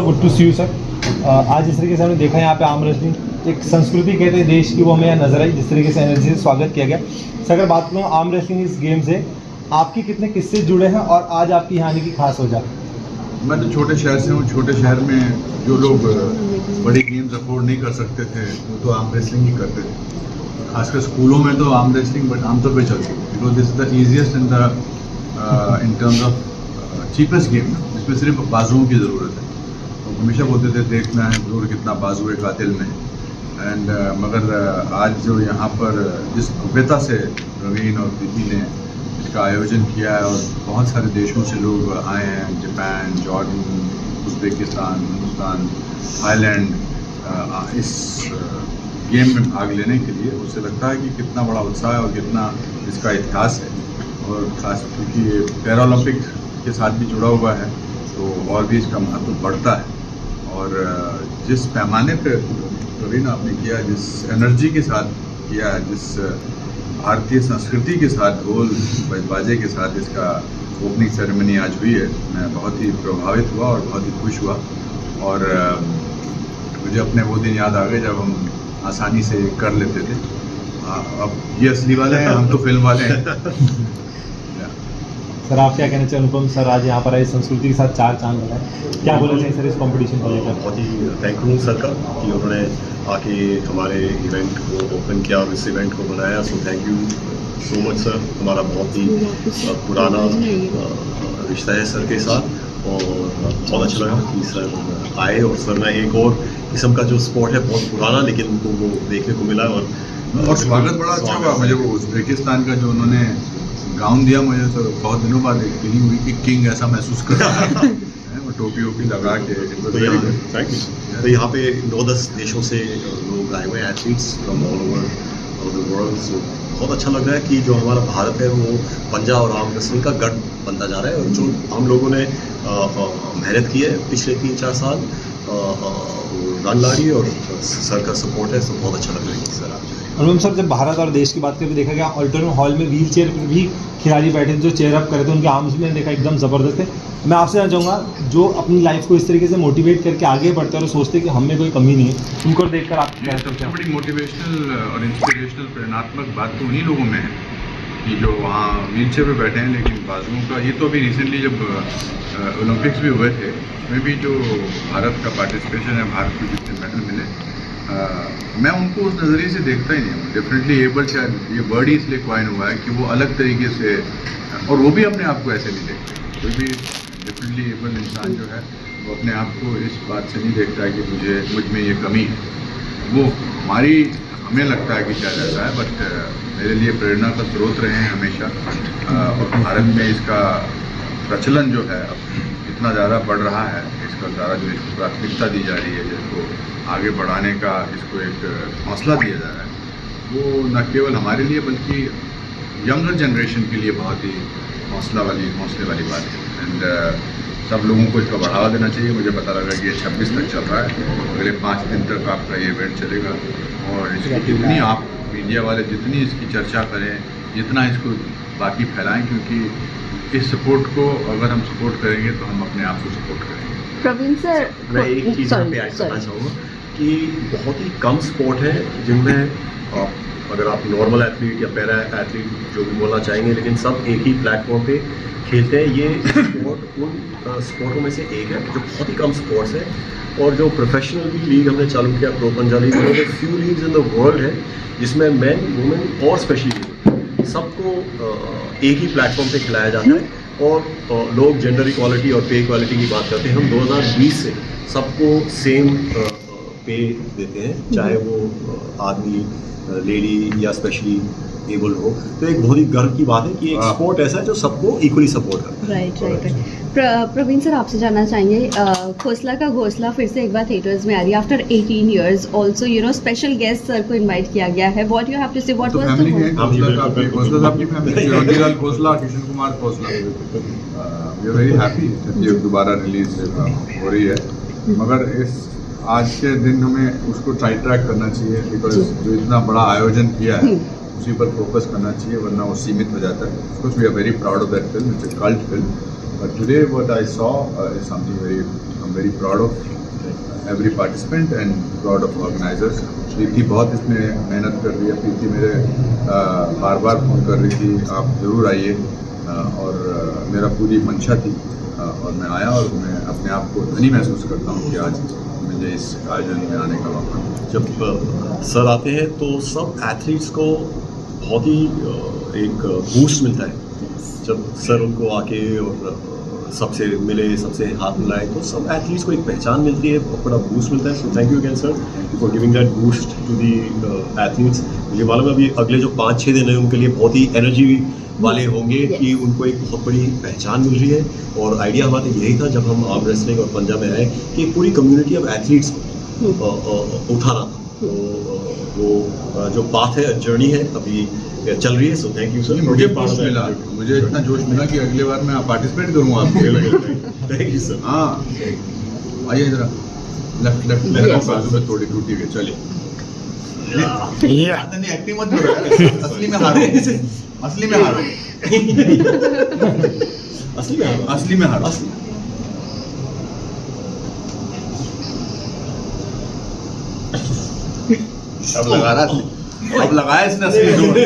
Good to see you sir. आज जिस तरीके से हमने देखा यहाँ पे आर्म रेसलिंग एक संस्कृति कहते हैं देश की, वो हमें यहाँ नजर आई। जिस तरीके से एनर्जी से स्वागत किया गया सर, अगर बात करूँ आर्म रेसलिंग इस गेम से आपके कितने किस्से जुड़े हैं और आज आपकी यहाँ आने की खास वजह? मैं तो छोटे शहर से हूँ। छोटे शहर में जो लोग बड़ी गेम्स अफोर्ड नहीं कर सकते थे वो तो आर्म रेसलिंग ही करते थे। खासकर स्कूलों में तो आर्म रेसलिंग बट आमतौर पर चलती है, because this is the easiest in terms of cheapest game, जिसमें सिर्फ बाजुओं की ज़रूरत है। तो हमेशा बोलते थे देखना है जोर कितना बाजू है कातिल में। एंड मगर आज जो यहाँ पर जिस भव्यता से प्रवीण और प्रीति ने इसका आयोजन किया है और बहुत सारे देशों से लोग आए हैं, Japan, Jordan, Uzbekistan, Hindustan, Thailand, इस गेम में भाग लेने के लिए, उससे लगता है कि कितना बड़ा उत्साह है और कितना इसका इतिहास है। और खास क्योंकि ये पैरा ओलंपिक के साथ भी जुड़ा हुआ है तो और भी इसका महत्व बढ़ता है। और जिस पैमाने पे प्रवीण आपने किया, जिस एनर्जी के साथ किया, जिस भारतीय संस्कृति के साथ ढोल बाजे के साथ इसका ओपनिंग सेरेमनी आज हुई है, मैं बहुत ही प्रभावित हुआ और बहुत ही खुश हुआ। और मुझे अपने वो दिन याद आ गए जब हम आसानी से कर लेते थे। अब ये असली वाले हैं, हम तो फिल्म वाले हैं। सर आप क्या कहना चाहिए? अनुपम सर आज यहाँ पर आए, संस्कृति के साथ चार चांद लगाए, क्या बोलना चाहिए सर इस कंपटीशन को लेकर? बहुत ही थैंकफुल सर का कि उन्होंने आके हमारे इवेंट को ओपन किया और इस इवेंट को बनाया। सो thank you so much sir. हमारा बहुत ही पुराना रिश्ता है सर के साथ और बहुत अच्छा लगा कि सर आए। और सर ने एक और किस्म का जो स्पोर्ट है बहुत पुराना लेकिन उनको वो देखने को मिला और स्वागत बड़ा अच्छा हुआ। मुझे वो उज़्बेकिस्तान का जो उन्होंने गाउन दिया, मुझे तो बहुत दिनों बाद एक फीलिंग हुई कि किंग ऐसा महसूस कर रहा है। वो टोपी वोपी लगा के तो यहाँ पे 9-10 देशों से लोग आए हुए हैं, athletes from all over the world. So बहुत अच्छा लग रहा है कि जो हमारा भारत है वो पंजा और आर्म रेसलिंग का गढ़ बनता जा रहा है। और जो हम लोगों ने मेहनत की है पिछले 3-4 साल, रन लाड़ी और सर का सपोर्ट है, तो बहुत अच्छा लग रहा है सर आप। अनुपम सर, जब भारत और देश की बात करके देखा गया, ऑल्टरनेट हॉल में व्हील चेयर पर भी खिलाड़ी बैठे थे जो चेयर अप करे थे, उनके आर्म्स में देखा एकदम ज़बरदस्त है। मैं आपसे जानना चाहूँगा जो अपनी लाइफ को इस तरीके से मोटिवेट करके आगे बढ़ते हैं और सोचते हैं कि हमें कोई कमी नहीं है, उनको देखकर आप क्या सबसे बड़ी मोटिवेशनल और इंस्पिरेशनल प्रेरणात्मक बात तो उन्हीं लोगों में है कि जो वहाँ व्हील चेयर पर बैठे हैं लेकिन बाजुओं का। ये तो अभी रिसेंटली जब ओलंपिक्स भी हुए थे उसमें भी जो भारत का पार्टिसिपेशन है, भारत को जितने मेडल मिले, मैं उनको उस नज़रिए से देखता ही नहीं हूँ। डेफिनेटली एबल, शायद ये वर्ड ही इसलिए क्वाइन हुआ है कि वो अलग तरीके से, और वो भी अपने आप को ऐसे नहीं देखते। कोई भी डेफिनेटली एबल इंसान जो है वो अपने आप को इस बात से नहीं देखता है कि मुझ में ये कमी है। वो हमें लगता है कि शायद ऐसा है, बट मेरे लिए प्रेरणा का स्रोत रहे हैं हमेशा। और भारत में इसका प्रचलन जो है इतना ज़्यादा बढ़ रहा है, इसका ज़्यादा जो इसको प्राथमिकता दी जा रही है, जिसको आगे बढ़ाने का इसको एक हौसला दिया जा रहा है, वो न केवल हमारे लिए बल्कि यंगर जनरेशन के लिए बहुत ही हौसले वाली बात है। एंड सब लोगों को इसका बढ़ावा देना चाहिए। मुझे पता लगा कि ये 26 तक चल रहा है, अगले 5 दिन तक आपका ये इवेंट चलेगा। और इसकी जितनी आप मीडिया वाले जितनी इसकी चर्चा करें, जितना इसको बाकी फैलाएं, क्योंकि इस सपोर्ट को अगर हम सपोर्ट करेंगे तो हम अपने आप को सपोर्ट करेंगे। प्रवीण सर, मैं एक चीज़ यहाँ पे ऐड करना चाहूँगा कि बहुत ही कम स्पोर्ट है जिनमें अगर आप नॉर्मल एथलीट या पैरा एथलीट जो भी बोलना चाहेंगे, लेकिन सब एक ही प्लेटफॉर्म पे खेलते हैं। ये स्पोर्ट उन स्पोर्ट्सों में से एक है जो बहुत ही कम स्पोर्ट्स है। और जो प्रोफेशनल भी लीग हमने चालू किया, प्रो पंजा लीग, वो few leagues in the world है जिसमें मेन, वुमेन और स्पेशली सबको एक ही प्लेटफॉर्म पे खिलाया जाता है। और लोग जेंडर इक्वालिटी और पे इक्वालिटी की बात करते हैं। हम 2020 से सबको सेम पे देते हैं, चाहे वो आदमी, लेडी या स्पेशली एबल हो। तो एक बहुत ही गर्व की बात है कि एक स्पोर्ट ऐसा है जो सबको इक्वली सपोर्ट करता है। राइट। प्रवीण सर, आपसे जानना चाहेंगे, खोसला का घोसला फिर से एक बार थिएटर्स में आ रही है after 18 years. Also special guest sir को इनवाइट किया गया है। What you have to say, what was the Khosla साहब की फैमिली, Ranjilal Khosla, Kishan Kumar Khosla, we are very happy कि दोबारा रिलीज हो रही है। मगर इस आज के दिन हमें उसको ट्राई ट्रैक करना चाहिए, बिकॉज जो इतना बड़ा आयोजन किया है उसी पर फोकस करना चाहिए, वरना वो सीमित हो जाता है। Of course we are very proud of that film, it's a cult film. But today what I saw is something I'm very proud of every participant and proud of organizers. प्रीति बहुत इसमें मेहनत कर रही है। प्रीति मेरे बार बार फ़ोन कर रही थी आप ज़रूर आइए, और मेरा पूरी मंशा थी, और मैं आया और मैं अपने आप को धनी महसूस करता हूँ कि आज मुझे इस आयोजन में आने का मौका मिला। जब सर आते हैं तो सब एथलीट्स को बहुत ही एक बूस्ट मिलता है। जब सर उनको आके और सबसे मिले, सबसे हाथ मिलाए, तो सब एथलीट्स को एक पहचान मिलती है, बहुत बड़ा बूस्ट मिलता है। So thank you again sir for giving that boost to the athletes. मुझे मालूम है अभी अगले जो 5-6 दिन हैं उनके लिए बहुत ही एनर्जी वाले होंगे कि उनको एक बहुत बड़ी पहचान मिल रही है। और आइडिया हमारा यही था जब हम आर्म रेसलिंग और पंजा में आए कि एक पूरी कम्युनिटी ऑफ एथलीट्स को उठाना था। तो वो जो पाथ है, जर्नी है, अभी चल रही है। So thank you sir. मुझे जोश मिला, मुझे इतना जोश मिला कि अगले बार मैं पार्टिसिपेट करूँगा आपके। Thank you sir. हाँ आइए जरा, लेफ्ट बाजू में थोड़ी टूटी हुई, चलिए। नहीं एक्टिंग मत करो, असली में हारो, असली में हारो, असली में हारो। अब लगा रहा, अब लगाया इसने असली जोर।